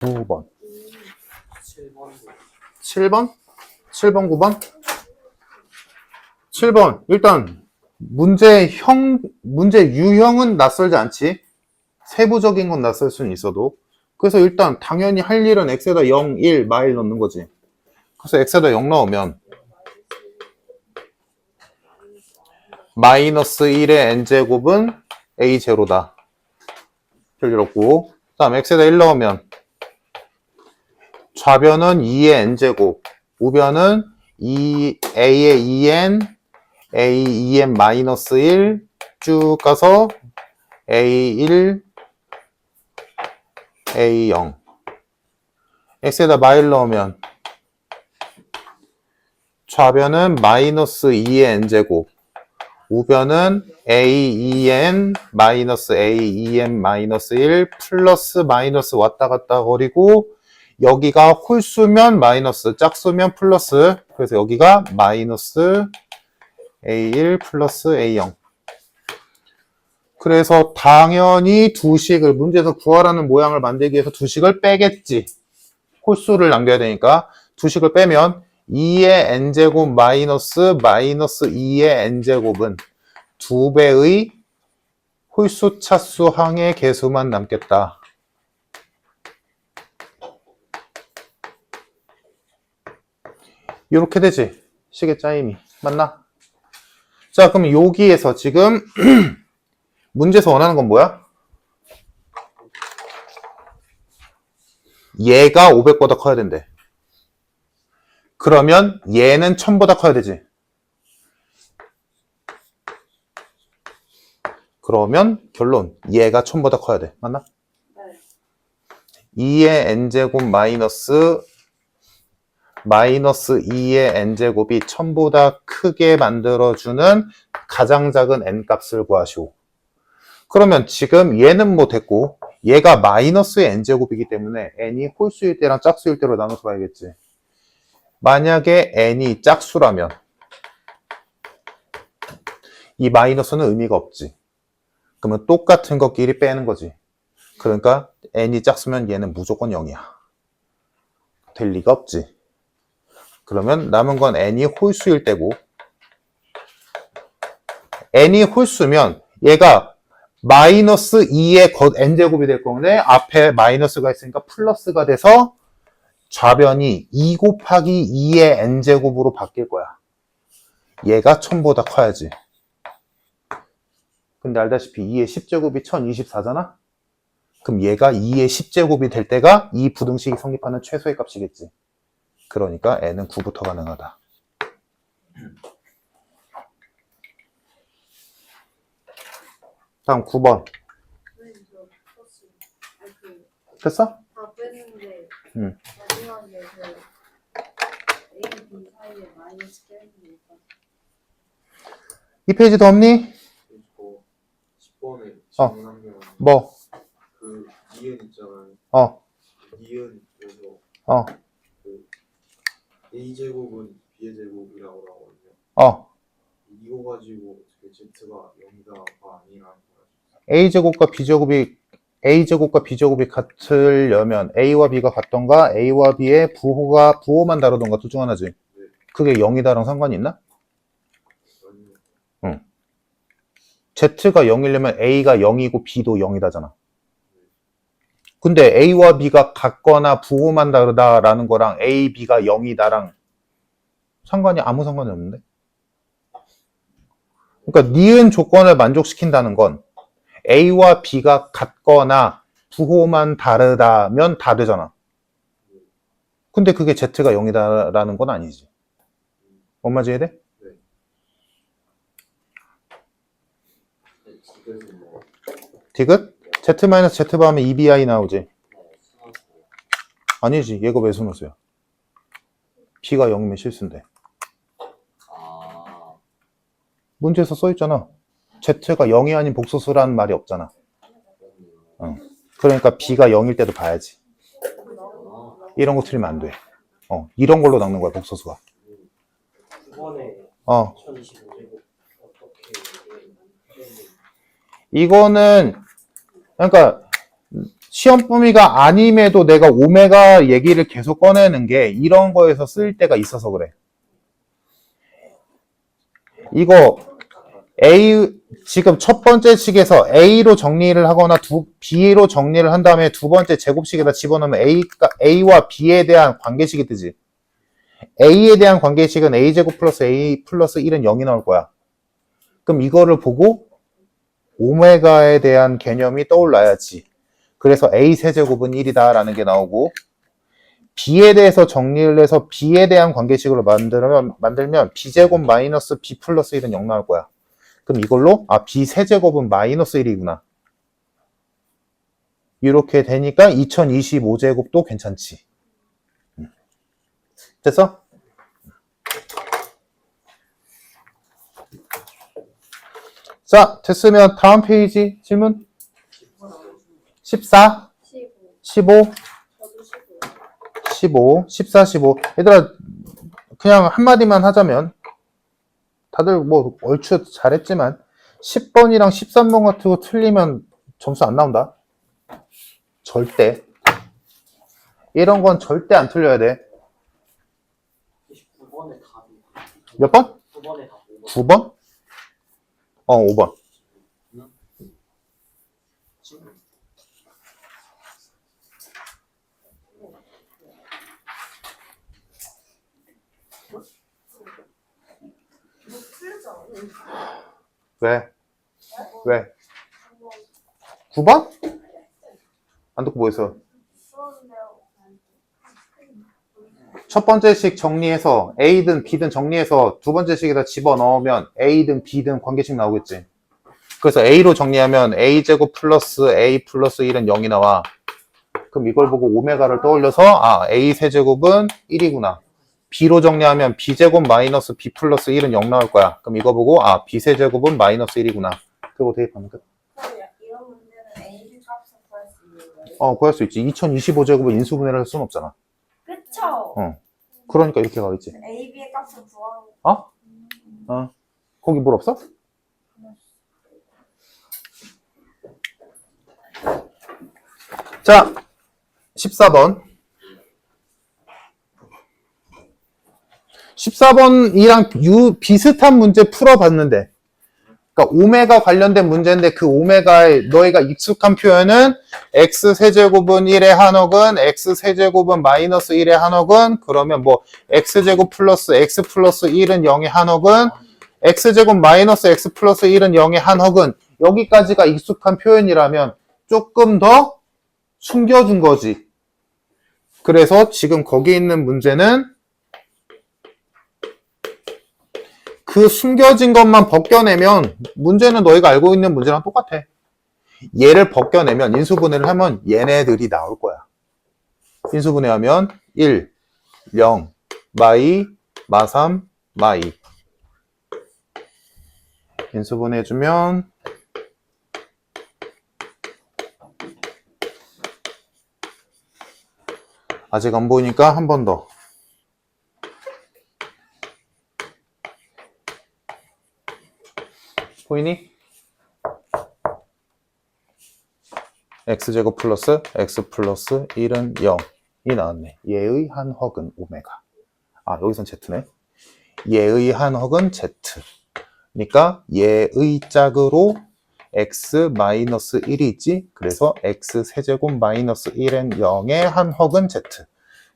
9번. 7번. 7번? 7번, 9번? 7번. 일단, 문제 유형은 낯설지 않지? 세부적인 건 낯설 수는 있어도. 그래서 일단, 당연히 할 일은 x에다 0, 1, 마일 넣는 거지. 그래서 x에다 0 넣으면, 마이너스 1의 n제곱은 a0다. 별일 없고. 그 다음, x에다 1 넣으면, 좌변은 2의 n제곱, 우변은 a의 2n, a 2n 마이너스 1 쭉 가서 a1, a0. x에다 마일 넣으면 좌변은 마이너스 2의 n제곱, 우변은 a 2n 마이너스 a 2n 마이너스 1 플러스 마이너스 왔다 갔다 거리고 여기가 홀수면 마이너스, 짝수면 플러스. 그래서 여기가 마이너스 A1 플러스 A0. 그래서 당연히 두 식을, 문제에서 구하라는 모양을 만들기 위해서 두 식을 빼겠지. 홀수를 남겨야 되니까. 두 식을 빼면 2의 n제곱 마이너스 2의 n제곱은 두 배의 홀수 차수 항의 개수만 남겠다. 이렇게 되지. 식의 짜임이. 맞나? 자, 그럼 여기에서 지금 문제에서 원하는 건 뭐야? 얘가 500보다 커야 된대. 그러면 얘는 1000보다 커야 되지. 그러면 결론, 얘가 1000보다 커야 돼. 맞나? 네. 2의 n제곱 마이너스 2의 n제곱이 1000보다 크게 만들어주는 가장 작은 n 값을 구하시오. 그러면 지금 얘는 뭐 됐고 얘가 마이너스의 n제곱이기 때문에 n이 홀수일 때랑 짝수일 때로 나눠서 봐야겠지. 만약에 n이 짝수라면 이 마이너스는 의미가 없지. 그러면 똑같은 것끼리 빼는 거지. 그러니까 n이 짝수면 얘는 무조건 0이야. 될 리가 없지. 그러면 남은 건 n이 홀수일 때고 n이 홀수면 얘가 마이너스 2의 n제곱이 될 건데 앞에 마이너스가 있으니까 플러스가 돼서 좌변이 2 곱하기 2의 n제곱으로 바뀔 거야. 얘가 1000보다 커야지. 근데 알다시피 2의 10제곱이 1024잖아? 그럼 얘가 2의 10제곱이 될 때가 이 부등식이 성립하는 최소의 값이겠지. 그러니까 n은 9부터 가능하다. 다음 9번. 됐어? 다 뺐는데 응. 마지막에 그 A, B 사이에 마이너스 껴있는 거 이 페이지도 없니? 그리고 10번에 어. 질문 한 명. 뭐? 그 니은 있잖아요. 어. 니은에서 어. 그 A 제곱은 B의 제곱이라고 하거든요. 어. 이거 가지고 어떻게 Z가 0이다가 아니라는 거예요. A제곱과 B제곱이 같으려면 A와 B가 같던가 A와 B의 부호만 다르던가 둘 중 하나지. 그게 0이다랑 상관이 있나? 응. Z가 0이려면 A가 0이고 B도 0이다잖아. 근데 A와 B가 같거나 부호만 다르다라는 거랑 A, B가 0이다랑 아무 상관이 없는데? 그러니까 니은 조건을 만족시킨다는 건 A와 B가 같거나 부호만 다르다면 다 되잖아. 근데 그게 Z가 0이다라는 건 아니지. 뭔 말인지 이해돼? 네. 디귿? Z-Z 하면 EBI 나오지. 아니지. 얘가 왜 순호수야? B가 0이면 실수인데. 문제에서 써있잖아. Z가 0이 아닌 복소수라는 말이 없잖아. 그러니까 B가 0일 때도 봐야지. 이런 거 틀리면 안 돼. 이런 걸로 낚는 거야, 복소수가. 9번에 1025제곱 어떻게 이거는 그러니까 시험 범위가 아님에도 내가 오메가 얘기를 계속 꺼내는 게 이런 거에서 쓸 때가 있어서 그래. 이거 A 지금 첫 번째 식에서 A로 정리를 하거나 B로 정리를 한 다음에 두 번째 제곱식에다 집어넣으면 A와 B에 대한 관계식이 뜨지. A에 대한 관계식은 A제곱 플러스 A 플러스 1은 0이 나올 거야. 그럼 이거를 보고 오메가에 대한 개념이 떠올라야지. 그래서 A 세제곱은 1이다 라는 게 나오고, B에 대해서 정리를 해서 B에 대한 관계식으로 만들면 B제곱 마이너스 B 플러스 1은 0 나올 거야. 그럼 이걸로 B 세제곱은 마이너스 1이구나. 이렇게 되니까 2025제곱도 괜찮지. 됐어? 자, 됐으면 다음 페이지 질문 14, 15. 15, 저도 15. 15, 14, 15. 얘들아, 그냥 한마디만 하자면, 다들 뭐, 얼추 잘했지만, 10번이랑 13번 같은 거 틀리면 점수 안 나온다. 절대. 이런 건 절대 안 틀려야 돼. 9번에 답이. 몇 번? 9번에 답. 9번? 5번. 이거 틀렸잖아. 왜? 왜? 9번? 안 듣고 뭐 했어? 첫 번째 식 정리해서 A든 B든 정리해서 두 번째 식에다 집어넣으면 A든 B든 관계식 나오겠지. 그래서 A로 정리하면 A제곱 플러스 A 플러스 1은 0이 나와. 그럼 이걸 보고 오메가를 떠올려서 A 세제곱은 1이구나. B로 정리하면 B제곱 마이너스 B 플러스 1은 0 나올 거야. 그럼 이거 보고 B 세제곱은 마이너스 1이구나. 그리고 대입하면 끝. 이런 문제는 AB 값을 구할 수 있는 거예요? 구할 수 있지. 2025제곱을 인수분해를 할 수는 없잖아. 그쵸? 그러니까 이렇게 가겠지. AB의 값을 구하는 거기 뭘 없어? 자, 14번. 14번이랑 비슷한 문제 풀어봤는데, 그러니까 오메가 관련된 문제인데 그 오메가에 너희가 익숙한 표현은 x 세제곱은 1의 한억은 x 세제곱은 마이너스 1의 한억은 그러면 뭐 x제곱 플러스 x 플러스 1은 0의 한억은 x제곱 마이너스 x 플러스 1은 0의 한억은 여기까지가 익숙한 표현이라면 조금 더 숨겨준 거지. 그래서 지금 거기 있는 문제는 그 숨겨진 것만 벗겨내면 문제는 너희가 알고 있는 문제랑 똑같아. 얘를 벗겨내면 인수분해를 하면 얘네들이 나올 거야. 인수분해하면 1, 0, 마이, 마3, 마이. 인수분해해주면 아직 안 보이니까 한 번 더. 보이니? x제곱 플러스 x 플러스 1은 0이 나왔네. 얘의 한헉은 오메가. 여기선 z네. 얘의 한헉은 z. 그러니까 얘의 짝으로 x 마이너스 1이지. 그래서 x 세제곱 마이너스 1은 0의 한헉은 z.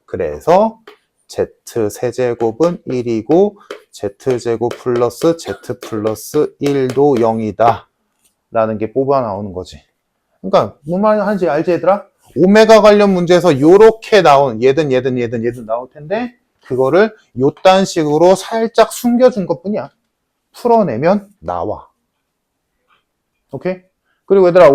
그래서 z 세제곱은 1이고 z제곱 플러스 z 플러스 1도 0이다 라는 게 뽑아 나오는 거지. 그러니까 무슨 말인지 알지 얘들아? 오메가 관련 문제에서 요렇게 나온 얘든 나올 텐데 그거를 요딴 식으로 살짝 숨겨준 것 뿐이야. 풀어내면 나와. 오케이? 그리고 얘들아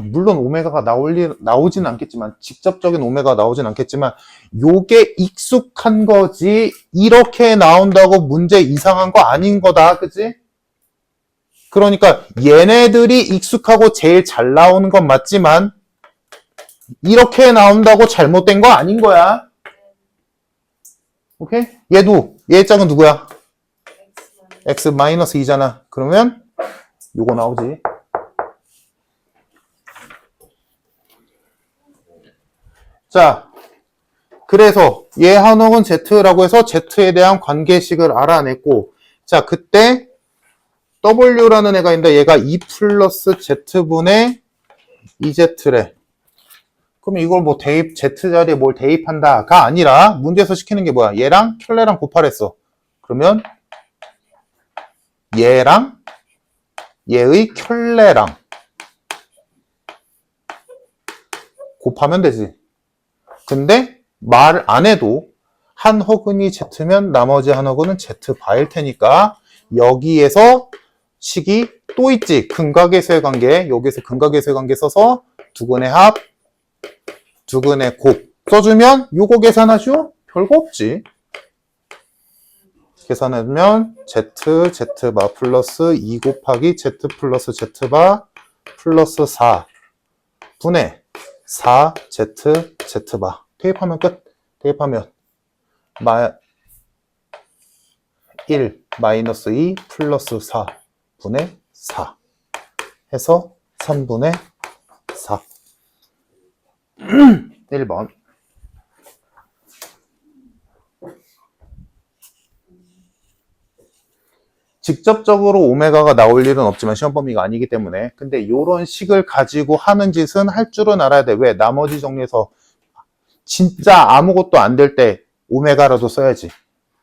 물론 오메가가 나오진 않겠지만 직접적인 오메가가 나오진 않겠지만 요게 익숙한 거지 이렇게 나온다고 문제 이상한 거 아닌 거다. 그치? 그러니까 얘네들이 익숙하고 제일 잘 나오는 건 맞지만 이렇게 나온다고 잘못된 거 아닌 거야. 오케이? 얘 짝은 누구야? x 마이너스 2잖아. 그러면 요거 나오지. 자, 그래서 얘 한옥은 Z라고 해서 Z에 대한 관계식을 알아냈고, 자, 그때 W라는 애가 있는데 얘가 2 플러스 Z분의 2Z래. 그럼 이걸 뭐 대입, Z 자리에 뭘 대입한다가 아니라 문제에서 시키는 게 뭐야? 얘랑 켤레랑 곱하랬어. 그러면 얘랑 얘의 켤레랑 곱하면 되지. 근데 말 안 해도 한 허근이 Z면 나머지 한 허근은 Z 바일 테니까 여기에서 식이 또 있지. 근각의수의 관계. 여기서 근각의수의 관계 써서 두근의 합, 두근의 곱 써주면 요거 계산하죠? 별거 없지. 계산하면 Z, Z바 플러스 2 곱하기 Z 플러스 Z바 플러스 4 분의 4 Z, Z바. 대입하면 끝. 대입하면 1 마이너스 2 플러스 4 분의 4 해서 3분의 4. 1번. 직접적으로 오메가가 나올 일은 없지만 시험 범위가 아니기 때문에. 근데 이런 식을 가지고 하는 짓은 할 줄은 알아야 돼. 왜? 나머지 정리에서 진짜 아무것도 안 될 때 오메가라도 써야지.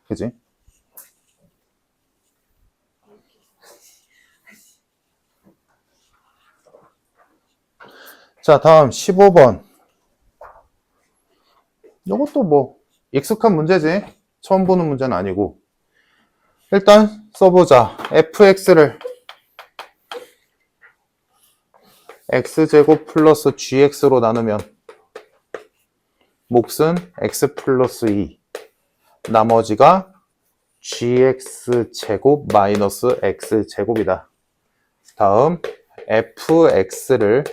그지? 자, 다음 15번. 이것도 뭐 익숙한 문제지. 처음 보는 문제는 아니고. 일단 써보자. fx를 x제곱 플러스 gx로 나누면 몫은 x 플러스 2 나머지가 gx제곱 마이너스 x제곱이다. 다음 fx를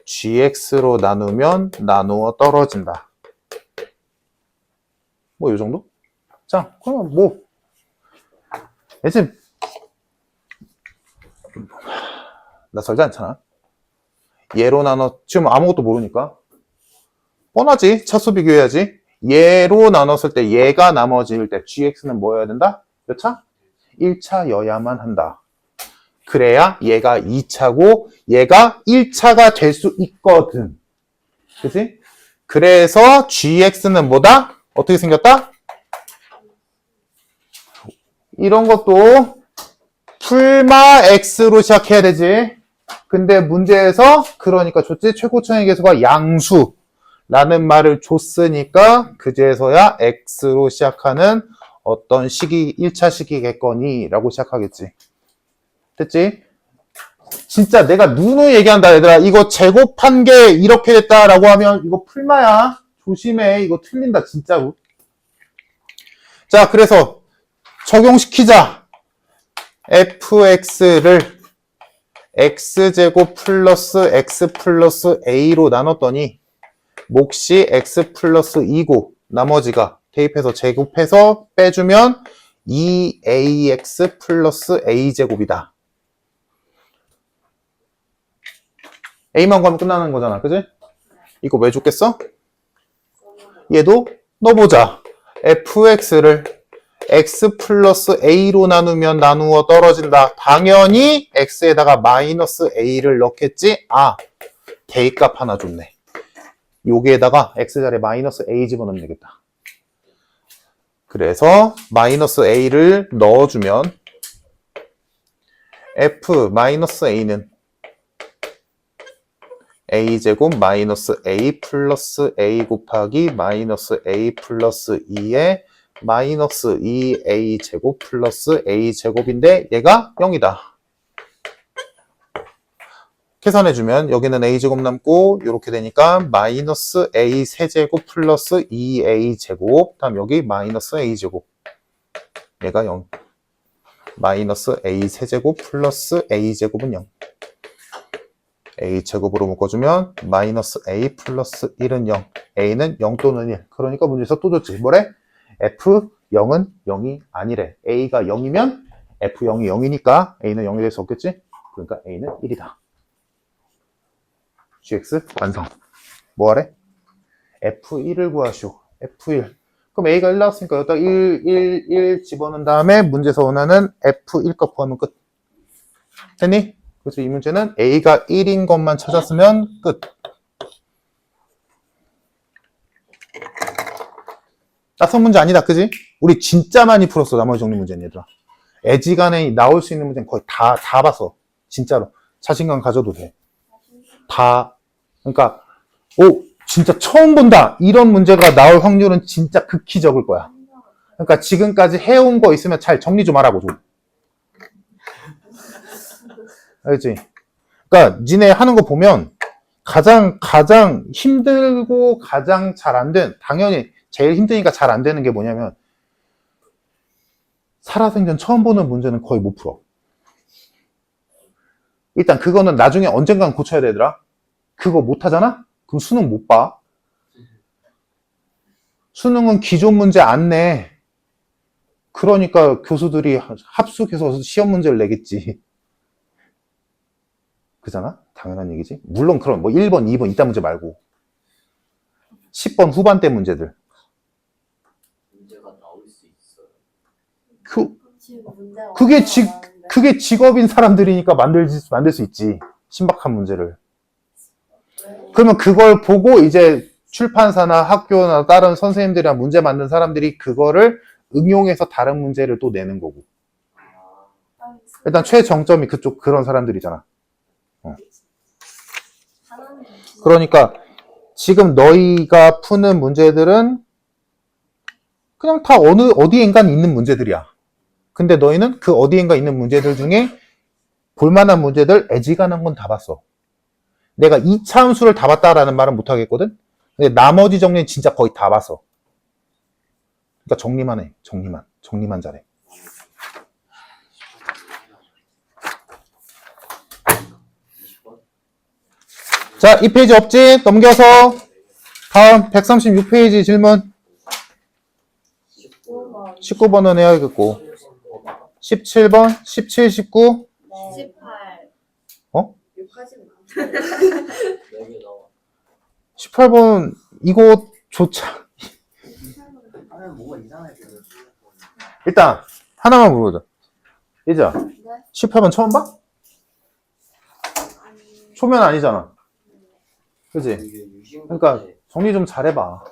gx로 나누면 나누어 떨어진다. 뭐 이 정도? 자, 그러면 뭐 대신 낯설지 않잖아. 얘로 나눠 지금 아무것도 모르니까 뻔하지. 차수 비교해야지. 얘로 나눴을 때 얘가 나머지일 때 gx는 뭐여야 된다? 몇 차? 1차여야만 한다. 그래야 얘가 2차고 얘가 1차가 될 수 있거든. 그치? 그래서 gx는 뭐다? 어떻게 생겼다? 이런 것도 풀마 x로 시작해야 되지. 근데 문제에서 그러니까 줬지. 최고차의 계수가 양수라는 말을 줬으니까 그제서야 x로 시작하는 어떤 식이 1차 식이겠거니 라고 시작하겠지. 됐지? 진짜 내가 누누이 얘기한다 얘들아. 이거 제곱한 게 이렇게 됐다라고 하면 이거 풀마야. 조심해. 이거 틀린다 진짜로. 자, 그래서 적용시키자. fx를 x제곱 플러스 x 플러스 a로 나눴더니 몫이 x 플러스 2고 나머지가 대입해서 제곱해서 빼주면 2ax 플러스 a제곱이다. a만 구하면 끝나는 거잖아. 그지? 이거 왜 줬겠어? 얘도 넣어보자. fx를 x 플러스 a로 나누면 나누어 떨어진다. 당연히 x에다가 마이너스 a를 넣겠지? 아, 대입값 하나 줬네. 여기에다가 x자리에 마이너스 a 집어넣으면 되겠다. 그래서 마이너스 a를 넣어주면 f 마이너스 a는 a제곱 마이너스 a 플러스 a 곱하기 마이너스 a 플러스 2에 마이너스 2a제곱 플러스 a제곱인데 얘가 0이다. 계산해주면 여기는 a제곱 남고 이렇게 되니까 마이너스 a 세제곱 플러스 2a제곱 다음 여기 마이너스 a제곱 얘가 0 마이너스 a 세제곱 플러스 a제곱은 0 a제곱으로 묶어주면 마이너스 a 플러스 1은 0 a는 0 또는 1 그러니까 문제에서 또 줬지. 뭐래? F0은 0이 아니래. A가 0이면 F0이 0이니까 A는 0이 될 수 없겠지? 그러니까 A는 1이다. GX 완성. 뭐 하래? F1을 구하시오. F1. 그럼 A가 1 나왔으니까 여기다 1 집어넣은 다음에 문제에서 원하는 F1 값 구하면 끝. 됐니? 그래서 이 문제는 A가 1인 것만 찾았으면 끝. 낯선 문제 아니다, 그지? 우리 진짜 많이 풀었어, 나머지 정리 문제는, 얘들아. 애지간에 나올 수 있는 문제는 거의 다 봤어. 진짜로. 자신감 가져도 돼. 다. 그러니까, 진짜 처음 본다. 이런 문제가 나올 확률은 진짜 극히 적을 거야. 그러니까 지금까지 해온 거 있으면 잘 정리 좀 하라고, 좀. 알겠지? 그러니까, 니네 하는 거 보면, 가장 힘들고 가장 잘 안 된, 당연히 제일 힘드니까 잘 안 되는 게 뭐냐면, 살아생전 처음 보는 문제는 거의 못 풀어. 일단 그거는 나중에 언젠간 고쳐야 되더라. 그거 못 하잖아? 그럼 수능 못 봐. 수능은 기존 문제 안 내. 그러니까 교수들이 합숙해서 시험 문제를 내겠지. 그잖아? 당연한 얘기지. 물론 그럼 뭐 1번, 2번 이따 문제 말고 10번 후반대 문제들. 문제가 나올 수 있어요. 그게 직업인 사람들이니까 만들 수 있지. 신박한 문제를. 그러면 그걸 보고 이제 출판사나 학교나 다른 선생님들이랑 문제 만든 사람들이 그거를 응용해서 다른 문제를 또 내는 거고. 일단 최정점이 그런 사람들이잖아. 그러니까 지금 너희가 푸는 문제들은 그냥 다 어디엔가 있는 문제들이야. 근데 너희는 그 어디엔가 있는 문제들 중에 볼만한 문제들 애지간한 건 다 봤어. 내가 2차 함수를 다 봤다라는 말은 못 하겠거든? 근데 나머지 정리는 진짜 거의 다 봤어. 그러니까 정리만 해. 정리만 잘해. 자, 이 페이지 없지? 넘겨서 다음 136페이지 질문. 19번은 해야겠고 17번, 17, 19 18. 어? 6까지 18번 이거 조차 뭐가 이상해. 일단 하나만 물어보자. 예지야, 네? 18번 처음 봐? 초면 아니잖아. 그지? 그러니까 정리 좀 잘해봐.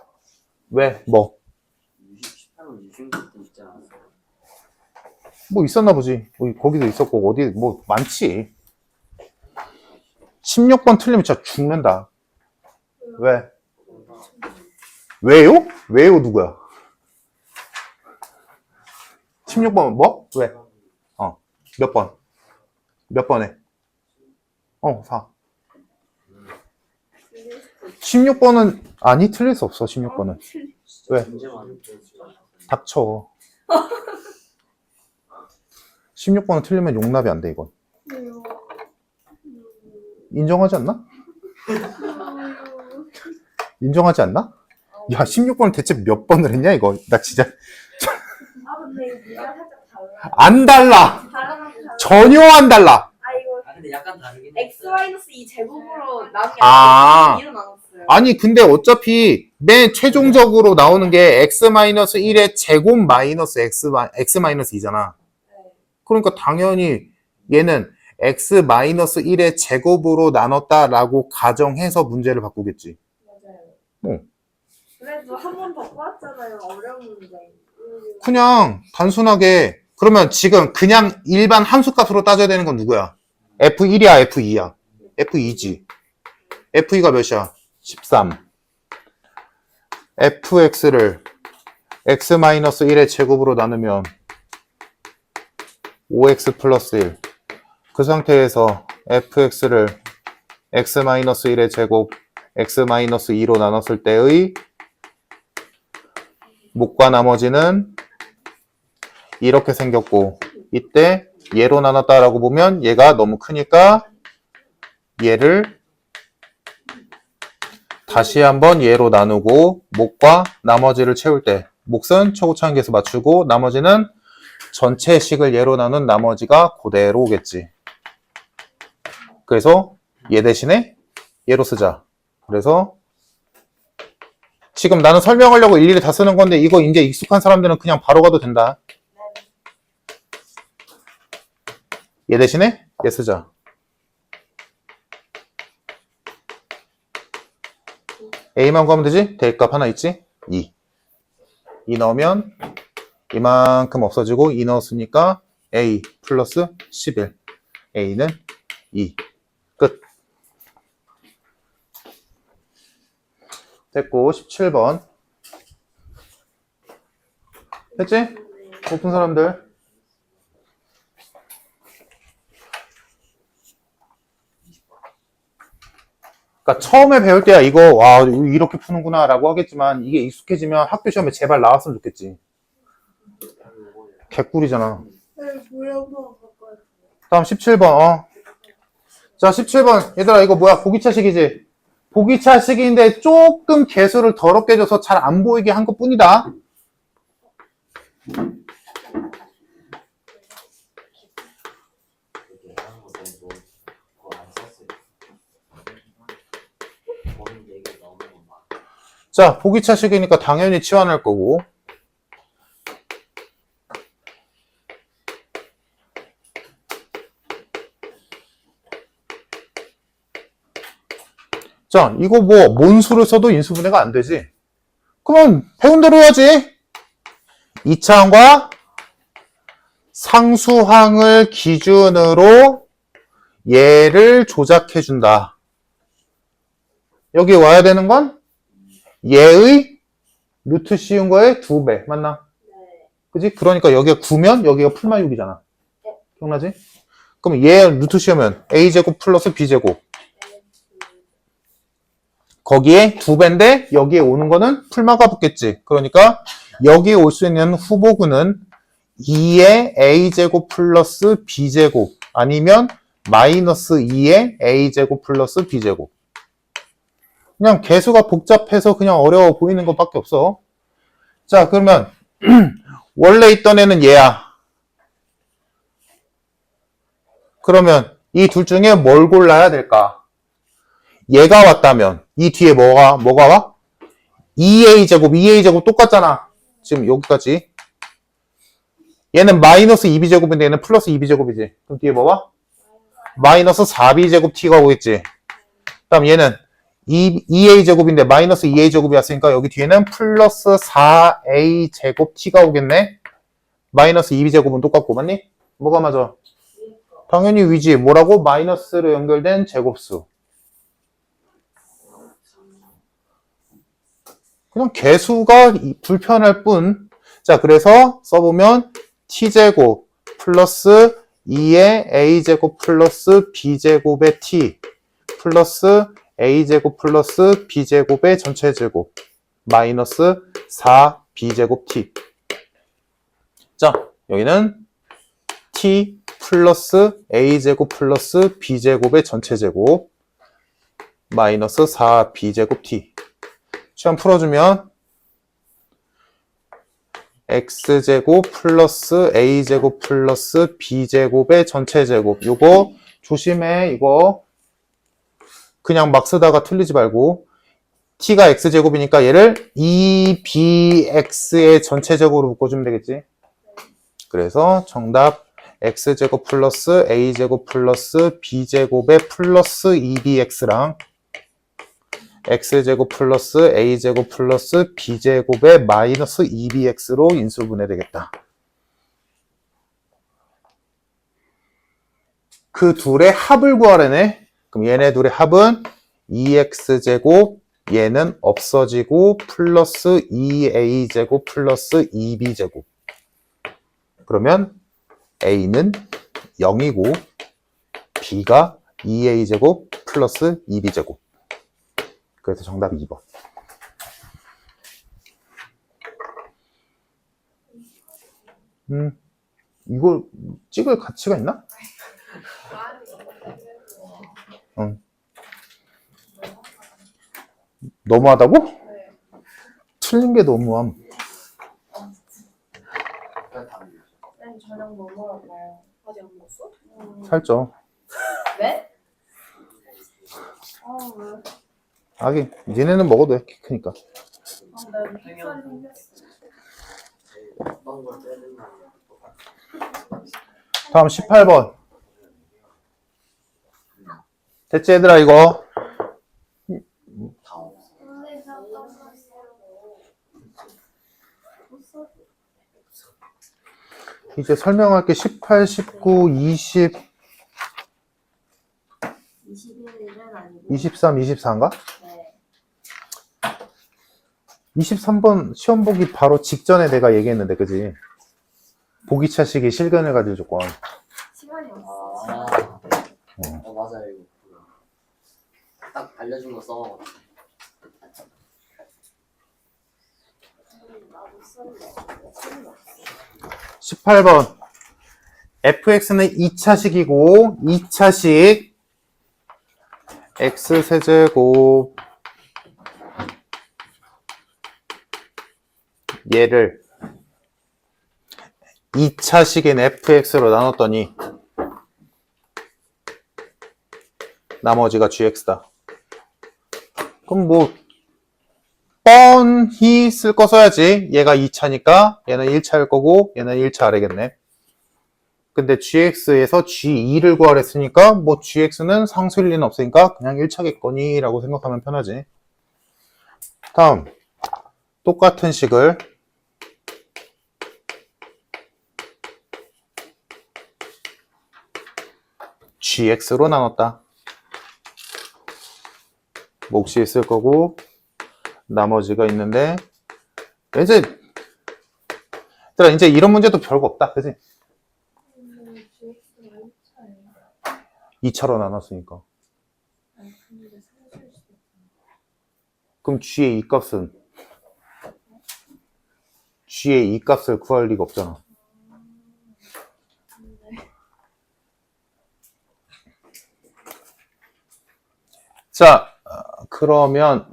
왜? 뭐? 18번 유심부 때 있지 않았어요? 뭐 있었나 보지. 거기도 있었고 어디 뭐 많지. 16번 틀리면 진짜 죽는다. 왜? 왜요? 왜요 누구야? 16번 뭐? 왜? 몇 번? 몇 번에? 4. 16번은 아니 틀릴 수 없어. 16번은. 왜? 문제만 닥쳐. 16번은 틀리면 용납이 안 돼, 이건. 인정하지 않나? 인정하지 않나? 야, 16번을 대체 몇 번을 했냐, 이거? 나 진짜. 근데 이거 문제가 살짝 달라. 안 달라! 달라. 전혀 안 달라! 이거 근데 약간 다르긴 x-2 제곱으로 나눈 게 아. 2로 나눴어요. 아니, 근데 어차피 맨 최종적으로 나오는 게 x-1의 제곱 마이너스 x-2잖아. 그러니까 당연히 얘는 x-1의 제곱으로 나눴다라고 가정해서 문제를 바꾸겠지. 맞아요. 그래도 한 번 더 꼬았잖아요. 어려운 문제. 그냥 단순하게 그러면 지금 그냥 일반 함수값으로 따져야 되는 건 누구야? F1이야, F2야? F2지. F2가 몇이야? 13. fx를 x-1의 제곱으로 나누면 5x 플러스 1. 그 상태에서 fx를 x-1의 제곱 x-2로 나눴을 때의 목과 나머지는 이렇게 생겼고, 이때 얘로 나눴다라고 보면 얘가 너무 크니까 얘를 다시 한번 얘로 나누고 목과 나머지를 채울 때 몫은 초고차원계수 맞추고 나머지는 전체 식을 얘로 나눈 나머지가 그대로 오겠지. 그래서 얘 대신에 얘로 쓰자. 그래서 지금 나는 설명하려고 일일이 다 쓰는 건데 이거 이제 익숙한 사람들은 그냥 바로 가도 된다. 얘 대신에 얘 쓰자. A만 구하면 되지? 대입값 하나 있지? 2. 2 넣으면 이만큼 없어지고 2 넣었으니까 A 플러스 11. A는 2. 끝. 됐고 17번. 됐지? 높은 사람들. 그러니까 처음에 배울 때야 이거 와 이렇게 푸는구나 라고 하겠지만 이게 익숙해지면 학교 시험에 제발 나왔으면 좋겠지. 개꿀이잖아. 다음 17번. 자 17번 얘들아 이거 뭐야 보기차식이지. 보기차식인데 조금 개수를 더럽게 줘서 잘 안 보이게 한 것 뿐이다. 자, 보기차식이니까 당연히 치환할 거고. 자, 이거 뭐, 뭔 수를 써도 인수분해가 안 되지? 그럼, 배운 대로 해야지. 이차항과 상수항을 기준으로 얘를 조작해준다. 여기 와야 되는 건 얘의 루트 씌운 거의 2배. 맞나? 네. 그지? 그러니까 여기가 9면 여기가 풀마 6이잖아. 기억나지? 그럼 얘 루트 씌우면 a제곱 플러스 b제곱. 거기에 2배인데 여기에 오는 거는 풀마가 붙겠지. 그러니까 여기에 올 수 있는 후보군은 2의 a제곱 플러스 b제곱 아니면 마이너스 2의 a제곱 플러스 b제곱. 그냥 개수가 복잡해서 그냥 어려워 보이는 것밖에 없어. 자, 그러면 원래 있던 애는 얘야. 그러면 이 둘 중에 뭘 골라야 될까? 얘가 왔다면 이 뒤에 뭐가 와? 2a제곱, 2a제곱 똑같잖아. 지금 여기까지. 얘는 마이너스 2b제곱인데 얘는 플러스 2b제곱이지. 그럼 뒤에 뭐 와? 마이너스 4b제곱 t가 오겠지. 그럼 얘는 2a제곱인데 마이너스 2a제곱이 왔으니까 여기 뒤에는 플러스 4a제곱 t가 오겠네. 마이너스 2b제곱은 똑같고 맞니? 뭐가 맞아? 당연히 위지. 뭐라고? 마이너스로 연결된 제곱수. 그냥 개수가 불편할 뿐. 자, 그래서 써보면 t제곱 플러스 2의 a제곱 플러스 b제곱의 t 플러스 a제곱 플러스 b제곱의 전체 제곱 마이너스 4b제곱 t. 자, 여기는 t 플러스 a제곱 플러스 b제곱의 전체 제곱 마이너스 4b제곱 t. 시험 풀어주면 x제곱 플러스 a제곱 플러스 b제곱의 전체 제곱. 요거 조심해. 이거 그냥 막 쓰다가 틀리지 말고 t가 x제곱이니까 얘를 2bx의 전체 제곱으로 묶어주면 되겠지. 그래서 정답 x제곱 플러스 a제곱 플러스 b제곱의 플러스 2bx랑 x제곱 플러스 a제곱 플러스 b제곱의 마이너스 2bx로 인수분해 되겠다. 그 둘의 합을 구하라네. 그럼 얘네 둘의 합은 2x제곱 얘는 없어지고 플러스 2a제곱 플러스 2b제곱. 그러면 a는 0이고 b가 2a제곱 플러스 2b제곱. 그래서 정답이 2번. 이거 찍을 가치가 있나? 응. 너무하다고? 네. 틀린 게 너무함. 쌤 저녁 뭐 먹을까요? 아직 안 먹었어? 살쪄. 네? 아 왜? 하긴 니네는 먹어도 돼. 키 크니까. 나 여기 햇살이 생겼어. 어떤 걸 빼는 말이야. 다음 18번. 됐지, 얘들아, 이거? 다 없어. 선생님 잠깐만요. 이제 설명할 게 18, 19, 20, 21일은 아니고. 23, 24인가? 네. 23번 시험 보기 바로 직전에 내가 얘기했는데, 그지? 보기차 시기 실근을 가질 조건. 시간이 없어. 아, 맞아요 이거. 딱 알려준 거 써. 나도 썼는데 시간이 없어. 18번. fx는 2차식이고, 2차식 x세제곱 얘를 2차식인 fx로 나눴더니 나머지가 gx다. 그럼 뭐 뻔히 쓸 거 써야지. 얘가 2차니까 얘는 1차일 거고 얘는 1차 아래겠네. 근데 gx에서 g2를 구하랬으니까 뭐 gx는 상수일 리는 없으니까 그냥 1차겠거니 라고 생각하면 편하지. 다음 똑같은 식을 gx로 나눴다. 몫이 있을 거고 나머지가 있는데 이제 얘들아 이제 이런 문제도 별거 없다. 그지? GX가 1차예요. 2차로 나눴으니까. 아니 근데 상수일 수도 있잖아. 그럼 g의 이 값은 g의 이 값을 구할 리가 없잖아. 근데 자, 그러면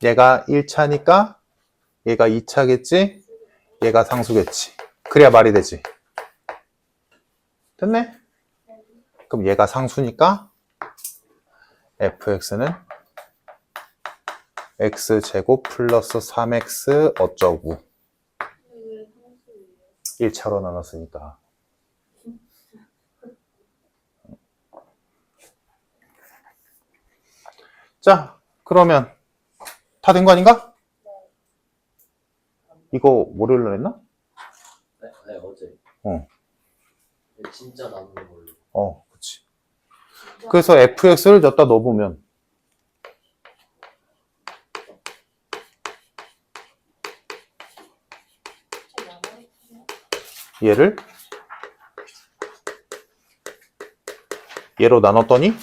얘가 1차니까 얘가 2차겠지? 얘가 상수겠지. 그래야 말이 되지. 됐네? 그럼 얘가 상수니까 fx는 x제곱 플러스 3x 어쩌고 왜 상수예요? 1차로 나눴으니까. 자, 그러면 다 된 거 아닌가? 이거 월요일 날 했나? 네, 네 어제. 어. 네, 진짜 남는 걸로. 그치. 그래서 fx를 여기다 넣어보면 얘를 얘로 나눴더니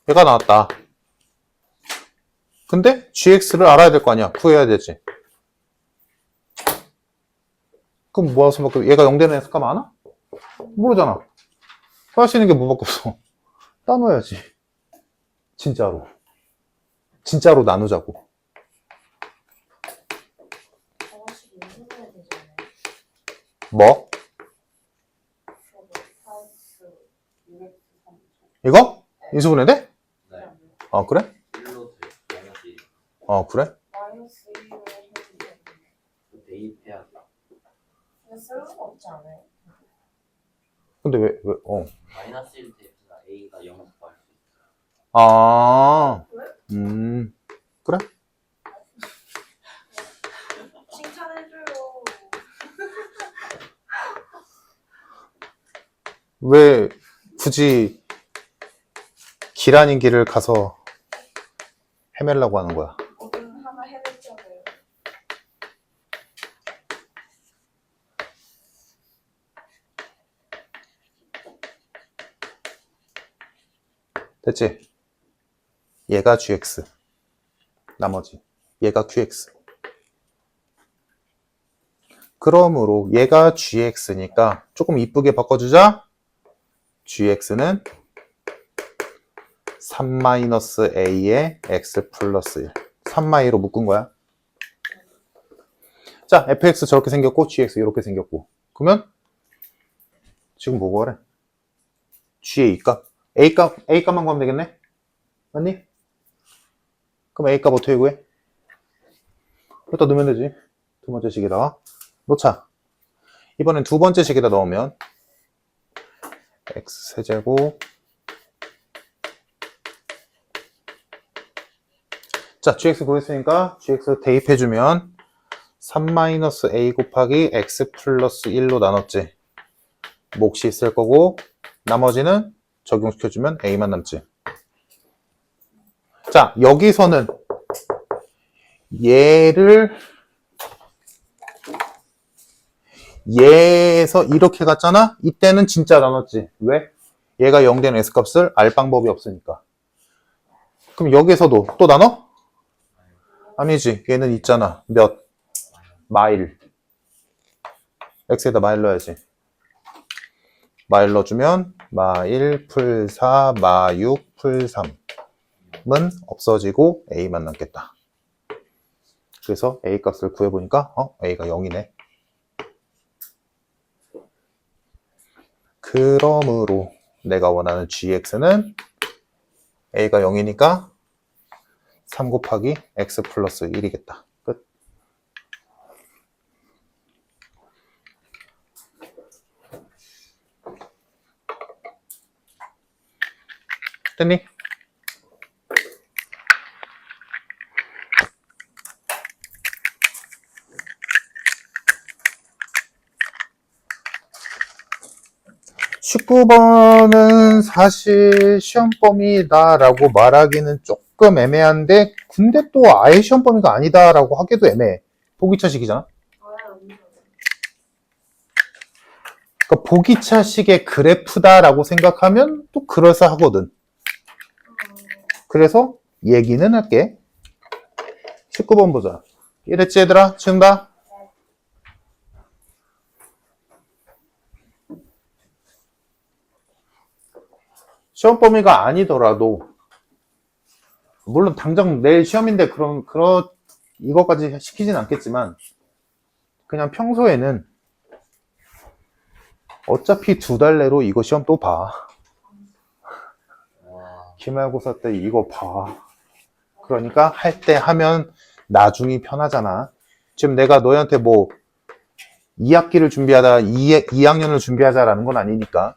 얘가 나왔다. 근데 gx를 알아야 될 거 아니야. 구해야 되지. 그럼 뭐 할 수밖에 없어. 얘가 0되는 애가 많아? 모르잖아. 할 수 있는 게 뭐밖에 없어. 따놓아야지. 진짜로. 진짜로 나누자고. 하나씩 인수해야 되잖아요. 뭐? 이거? 인수분해 돼? 네. 아, 그래? 1로 돼. 마이너스 1. 아, 그래? 마이너스 1로 해주세요. 대입해야 돼. 근데 쓸 수가 없지 않아요? 근데 왜? 마이너스 1 대입해서 A가 0 구할 수 있어. 아, 왜? 그래? 칭찬해줘요. 왜 굳이 길 아닌 길을 가서 헤매려고 하는 거야? 뭐든 하나 해냈잖아요. 됐지? 얘가 gx. 나머지. 얘가 qx. 그러므로 얘가 gx니까 조금 이쁘게 바꿔주자. gx는 3-a에 x 플러스 1. 3-2로 묶은 거야. 자, fx 저렇게 생겼고 gx 이렇게 생겼고. 그러면 지금 뭐 구하래? g의 이 값. a 값만 구하면 되겠네? 맞니? 그럼 A 값 어떻게 구해? 여기다 넣으면 되지. 두 번째 식에다가 놓자. 이번엔 두 번째 식에다 넣으면 x 세제곱. 자, gx 구했으니까 gx 대입해주면 3-a 곱하기 x 플러스 1로 나눴지. 몫이 있을 거고 나머지는 적용시켜주면 a만 남지. 자, 여기서는 얘에서 이렇게 갔잖아? 이때는 진짜 나눴지. 왜? 얘가 0 되는 x값을 알 방법이 없으니까. 그럼 여기서도 또 나눠? 아니지. 얘는 있잖아. 몇? 마일. x에다 마일 넣어야지. 마일 넣어주면 마일 풀 4, 마 6, 풀 3은 없어지고 a만 남겠다. 그래서 a 값을 구해보니까 a가 0이네. 그러므로 내가 원하는 gx는 a가 0이니까 3 곱하기 x 플러스 1이겠다. 끝. 됐니? (19번은) 사실 시험 범위다라고 말하기는 조금 애매한데 근데 또 아예 시험 범위가 아니다라고 하기도 애매해. 보기차식이잖아. 그러니까 보기차식의 그래프다라고 생각하면 또 그럴싸하거든. 그래서 얘기는 할게. 19번 보자. 이랬지 얘들아? 지운다? 시험 범위가 아니더라도 물론 당장 내일 시험인데 이거까지 시키진 않겠지만 그냥 평소에는 어차피 2달 내로 이거 시험 또 봐. 기말고사 때 이거 봐. 그러니까 할 때 하면 나중이 편하잖아. 지금 내가 너희한테 뭐 2학기를 준비하다 2학년을 준비하자라는 건 아니니까.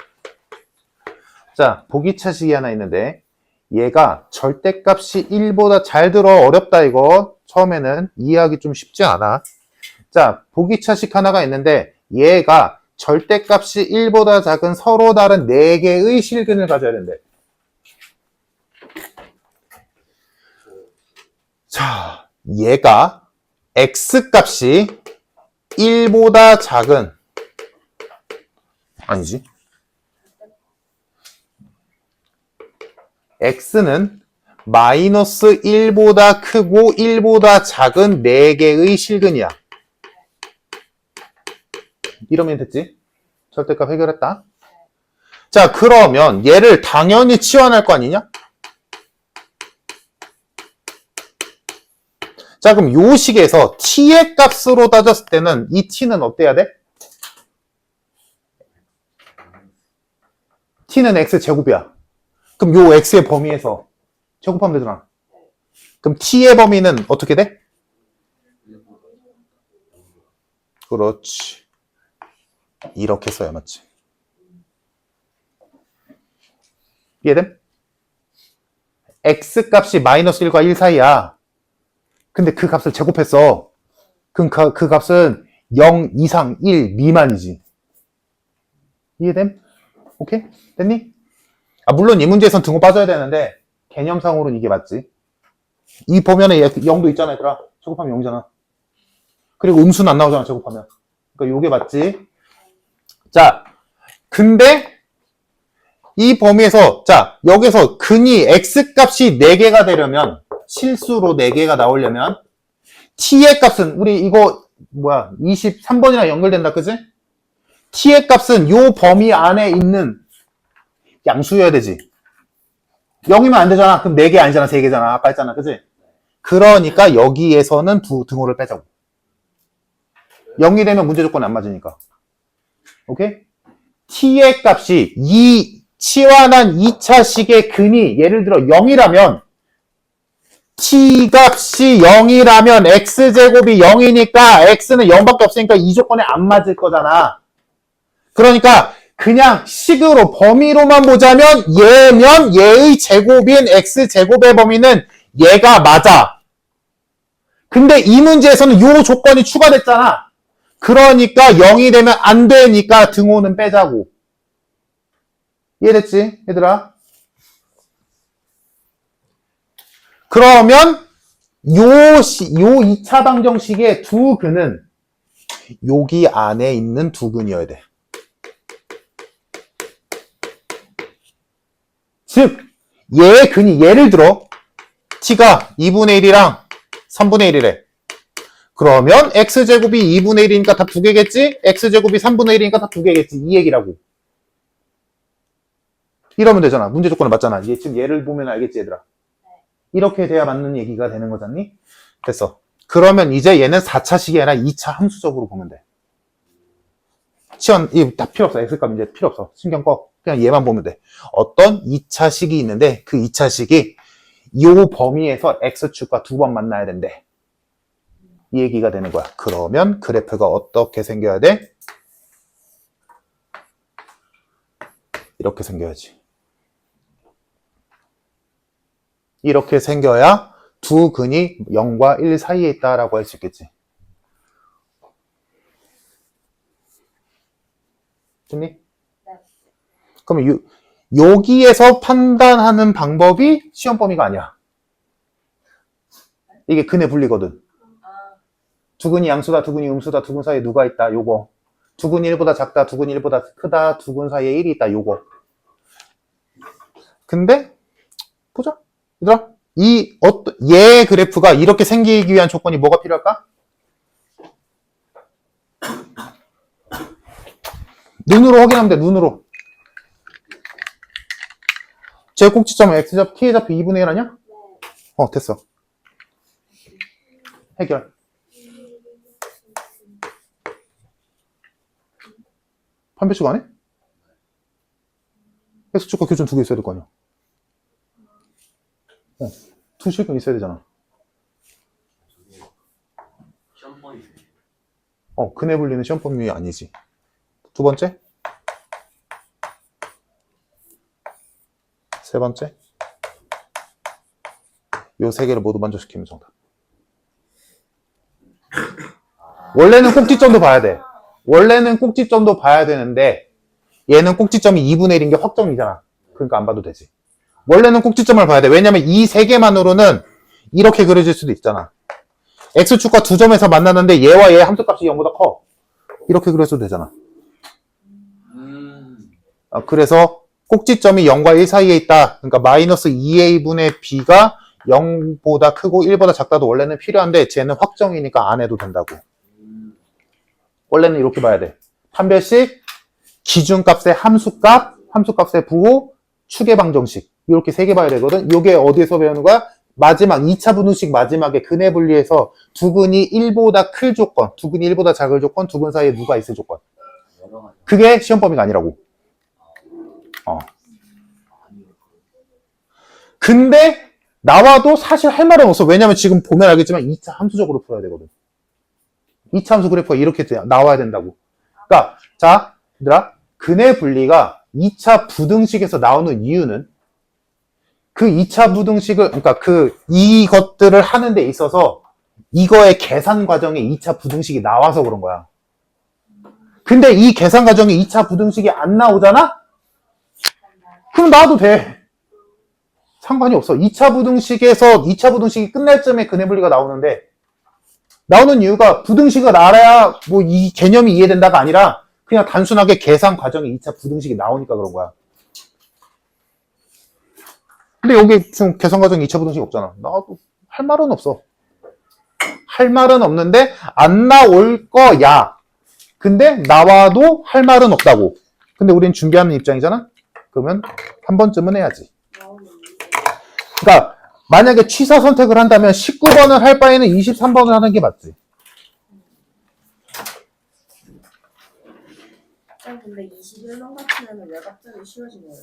자, 보기차식이 하나 있는데 얘가 절대값이 1보다 잘 들어. 어렵다 이거. 처음에는 이해하기 좀 쉽지 않아. 자, 보기차식 하나가 있는데 얘가 절대값이 1보다 작은 서로 다른 4개의 실근을 가져야 된대. 자, 얘가 x값이 1보다 작은 아니지. x는 마이너스 1보다 크고 1보다 작은 4개의 실근이야. 이러면 됐지? 절대값 해결했다. 자, 그러면 얘를 당연히 치환할 거 아니냐? 자, 그럼 요 식에서 t의 값으로 따졌을 때는 이 t는 어때야 돼? t는 x제곱이야. 그럼 요 x의 범위에서 제곱하면 되잖아. 그럼 t의 범위는 어떻게 돼? 그렇지. 이렇게 써야 맞지. 이해됨? x값이 마이너스 1과 1 사이야. 근데 그 값을 제곱했어. 그럼 그 값은 0 이상 1 미만이지. 이해됨? 오케이? 됐니? 아, 물론 이 문제에선 등호 빠져야 되는데 개념상으로는 이게 맞지. 이 보면은 0도 있잖아 얘들아. 제곱하면 0이잖아. 그리고 음수는 안 나오잖아 제곱하면. 그러니까 요게 맞지. 자, 근데 이 범위에서 자 여기서 근이 x값이 4개가 되려면 실수로 4개가 나오려면 t의 값은 우리 이거 뭐야 23번이랑 연결된다 그지? t의 값은 요 범위 안에 있는 양수여야 되지. 0이면 안 되잖아. 그럼 4개 아니잖아. 3개잖아. 아까 했잖아. 그지? 그러니까 여기에서는 두 등호를 빼자고. 0이 되면 문제 조건이 안 맞으니까. 오케이? t의 값이 이 치환한 2차식의 근이 예를 들어 0이라면 t 값이 0이라면 x제곱이 0이니까 x는 0밖에 없으니까 이 조건에 안 맞을 거잖아. 그러니까 그냥 식으로 범위로만 보자면 얘면 얘의 제곱인 x제곱의 범위는 얘가 맞아. 근데 이 문제에서는 요 조건이 추가됐잖아. 그러니까 0이 되면 안 되니까 등호는 빼자고. 이해됐지, 얘들아? 그러면 요 2차 방정식의 두 근은 여기 안에 있는 두 근이어야 돼. 즉, 얘의 근이 예를 들어 t가 2분의 1이랑 3분의 1이래. 그러면 x제곱이 2분의 1이니까 다 두 개겠지? x제곱이 3분의 1이니까 다 두 개겠지? 이 얘기라고. 이러면 되잖아. 문제 조건을 맞잖아. 지금 얘를 보면 알겠지, 얘들아? 이렇게 돼야 맞는 얘기가 되는 거잖니? 됐어. 그러면 이제 얘는 4차식이 아니라 2차 함수적으로 보면 돼. 시원, 이거 다 필요 없어. x값 이제 필요 없어. 신경 꺼. 그냥 얘만 보면 돼. 어떤 2차식이 있는데 그 2차식이 이 범위에서 x축과 두 번 만나야 된대. 이 얘기가 되는 거야. 그러면 그래프가 어떻게 생겨야 돼? 이렇게 생겨야지. 이렇게 생겨야 두 근이 0과 1 사이에 있다라고 할 수 있겠지. 됐니? 네. 그러면 여기에서 판단하는 방법이 시험 범위가 아니야. 이게 근의 분리거든. 두 근이 양수다, 두 근이 음수다, 두 근 사이에 누가 있다, 요거. 두 근이 1보다 작다, 두 근이 1보다 크다, 두 근 사이에 1이 있다, 요거. 근데 보자. 얘들아, 얘 그래프가 이렇게 생기기 위한 조건이 뭐가 필요할까? 눈으로 확인하면 돼, 눈으로. 제 꼭지점은 x좌표, t의 좌표 2분의 1 아니야? 됐어. 해결. 판별식 안 해? x축과 교점 두 개 있어야 될 거 아니야? 두 실근 있어야 되잖아. 시험범위. 근해 분리는 시험 범위 아니지. 두 번째. 세 번째. 요 세 개를 모두 만족시키면 정답. 원래는 꼭지점도 봐야 돼. 원래는 꼭지점도 봐야 되는데 얘는 꼭지점이 2분의 1인 게 확정이잖아. 그러니까 안 봐도 되지. 원래는 꼭지점을 봐야 돼. 왜냐면 이 세 개만으로는 이렇게 그려질 수도 있잖아. x축과 두 점에서 만나는데 얘와 얘의 함수값이 0보다 커. 이렇게 그려도 되잖아. 그래서 꼭지점이 0과 1 사이에 있다. 그러니까 마이너스 2a분의 b가 0보다 크고 1보다 작다도 원래는 필요한데 쟤는 확정이니까 안 해도 된다고. 원래는 이렇게 봐야 돼. 판별식, 기준값의 함수값, 함수값의 부호, 추계 방정식. 이렇게 세 개 봐야 되거든. 이게 어디에서 배우는 거야? 마지막 2차 분우식 마지막에 근해 분리에서 두 근이 1보다 클 조건, 두 근이 1보다 작을 조건, 두 근 사이에 누가 있을 조건. 그게 시험 범위가 아니라고. 근데 나와도 사실 할 말은 없어. 왜냐면 지금 보면 알겠지만 2차 함수적으로 풀어야 되거든. 2차 함수 그래프가 이렇게 나와야 된다고. 그러니까 자, 얘들아, 근해 분리가 2차 부등식에서 나오는 이유는 그 2차 부등식을, 그러니까 이것들을 하는 데 있어서 이거의 계산 과정에 2차 부등식이 나와서 그런 거야. 근데 이 계산 과정에 2차 부등식이 안 나오잖아? 그럼 나와도 돼. 상관이 없어. 2차 부등식이 끝날 쯤에 근해 분리가 나오는데, 나오는 이유가 부등식을 알아야 뭐 이 개념이 이해된다가 아니라 그냥 단순하게 계산 과정에 2차 부등식이 나오니까 그런 거야. 근데 여기 지금 계산 과정에 2차 부등식이 없잖아. 나와도 할 말은 없어. 할 말은 없는데 안 나올 거야. 근데 나와도 할 말은 없다고. 근데 우린 준비하는 입장이잖아? 그러면 한 번쯤은 해야지. 그러니까 만약에 취사 선택을 한다면 19번을 할 바에는 23번을 하는 게 맞지. 근데 21번 같으면 왜 갑자기 쉬워진 거예요?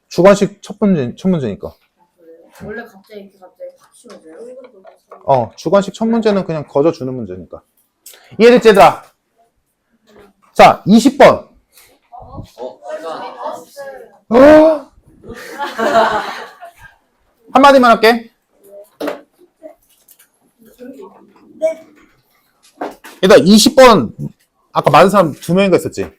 주관식 첫 문제니까. 그래요? 원래 갑자기 확 쉬워져요? 주관식 첫 문제는 그냥 거저 주는 문제니까. 이해됐지, 얘들아? 자, 20번. 한마디만 할게. 얘들아, 20번, 아까 맞은 사람 2명인가 있었지?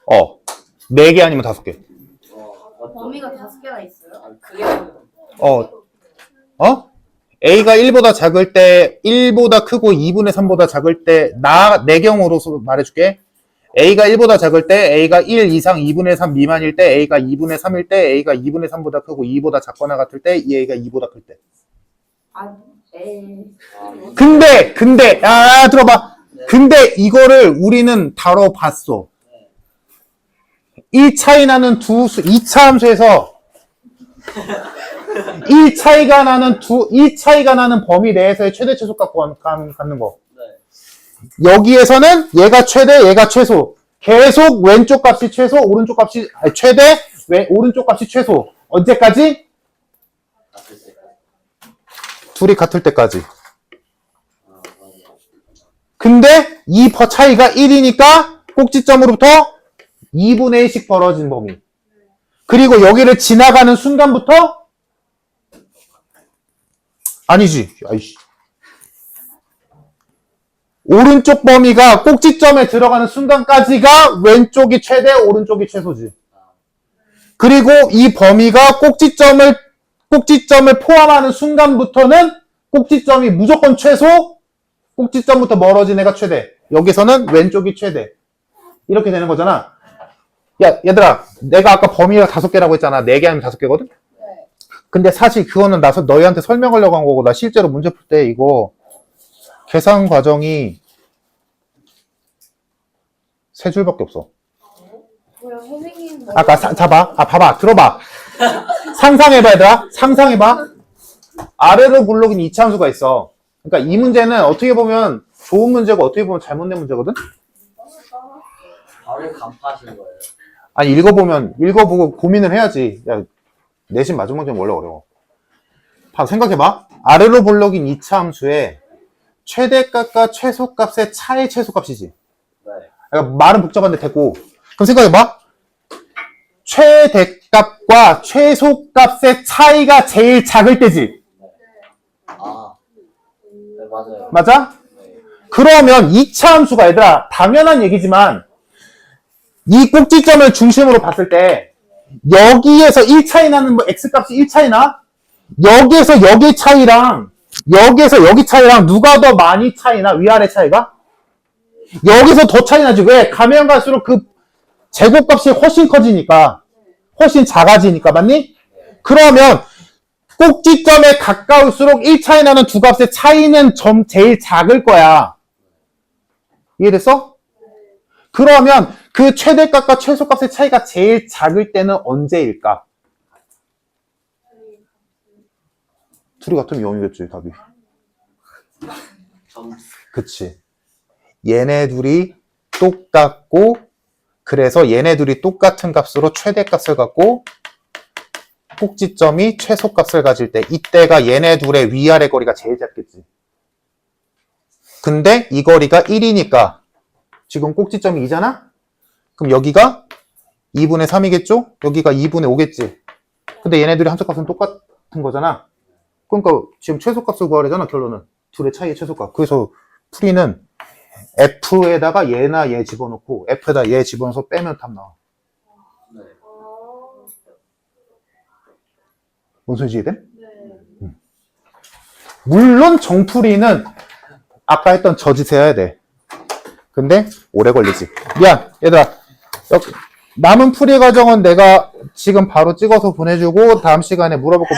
어, 4개 아니면 5개. 범위가 5개나 있어요? A가 1보다 작을 때, 1보다 크고 2분의 3보다 작을 때, 내 경우로 말해줄게. A가 1보다 작을 때, A가 1 이상 2분의 3 미만일 때, A가 2분의 3일 때, A가 2분의 3보다 크고 2보다 작거나 같을 때, 이 A가 2보다 클 때. 근데, 들어봐. 근데 이거를 우리는 다뤄봤어. 이 차이 나는 2차 함수에서 이 차이가 나는 범위 내에서의 최대 최소값 갖는 거. 여기에서는 얘가 최대, 얘가 최소. 계속 왼쪽 값이 최소, 오른쪽 값이 최대, 오른쪽 값이 최소. 언제까지? 둘이 같을 때까지. 근데 이 차이가 1이니까 꼭지점으로부터 2분의 1씩 벌어진 범위. 그리고 여기를 지나가는 순간부터 아니지. 아이씨. 오른쪽 범위가 꼭지점에 들어가는 순간까지가 왼쪽이 최대, 오른쪽이 최소지. 그리고 이 범위가 꼭지점을 포함하는 순간부터는 꼭지점이 무조건 최소, 꼭지점부터 멀어진 애가 최대. 여기서는 왼쪽이 최대. 이렇게 되는 거잖아. 야, 얘들아, 내가 아까 범위가 5개라고 했잖아. 4개 아니면 5개거든? 근데 사실 그거는 너희한테 설명하려고 한 거고, 나 실제로 문제 풀 때 이거 계산 과정이 3줄밖에 없어. 뭐야, 선생님. 아까 봐봐. 들어봐. 상상해봐, 얘들아. 상상해봐. 아래로 굴러긴 이차함수가 있어. 그러니까 이 문제는 어떻게 보면 좋은 문제고 어떻게 보면 잘못된 문제거든? 바로 간파하시는 거예요. 아니, 읽어보고 고민을 해야지. 야, 내신 마지막 문제는 원래 어려워. 생각해봐. 아래로 볼록인 2차 함수의 최대값과 최소값의 차의 최소값이지. 네. 그러니까 말은 복잡한데 됐고. 그럼 생각해봐. 최대값과 최소값의 차이가 제일 작을 때지. 네, 맞아요. 맞아? 네. 그러면 2차 함수가 얘들아 당연한 얘기지만 이 꼭지점을 중심으로 봤을 때 여기에서 1차이 나는 x값이 1차이 나? 여기에서 여기 차이랑 여기에서 여기 차이랑 누가 더 많이 차이 나? 위아래 차이가? 여기서 더 차이 나지. 왜? 가면 갈수록 그 제곱값이 훨씬 커지니까 훨씬 작아지니까. 맞니? 그러면 꼭지점에 가까울수록 1차이 나는 두 값의 차이는 제일 작을 거야. 이해됐어? 그러면 그 최대값과 최소값의 차이가 제일 작을 때는 언제일까? 둘이 같으면 0이겠지, 답이. 그치. 얘네 둘이 똑같고, 그래서 얘네 둘이 똑같은 값으로 최대값을 갖고, 꼭지점이 최소값을 가질 때, 이때가 얘네 둘의 위아래 거리가 제일 작겠지. 근데 이 거리가 1이니까, 지금 꼭지점이 2잖아? 그럼 여기가 2분의 3이겠죠? 여기가 2분의 5겠지? 근데 얘네들이 함수값은 똑같은 거잖아? 그러니까 지금 최소값을 구하려잖아, 결론은. 둘의 차이의 최소값. 그래서 풀이는 F에다가 얘나 얘 집어넣고 F에다 얘 집어넣어서 빼면 답 나와. 네. 뭔 소리지, 이해? 네. 물론 정풀이는 아까 했던 저 짓 해야 돼. 근데 오래 걸리지. 미안, 얘들아. 남은 풀이 과정은 내가 지금 바로 찍어서 보내주고 다음 시간에 물어보고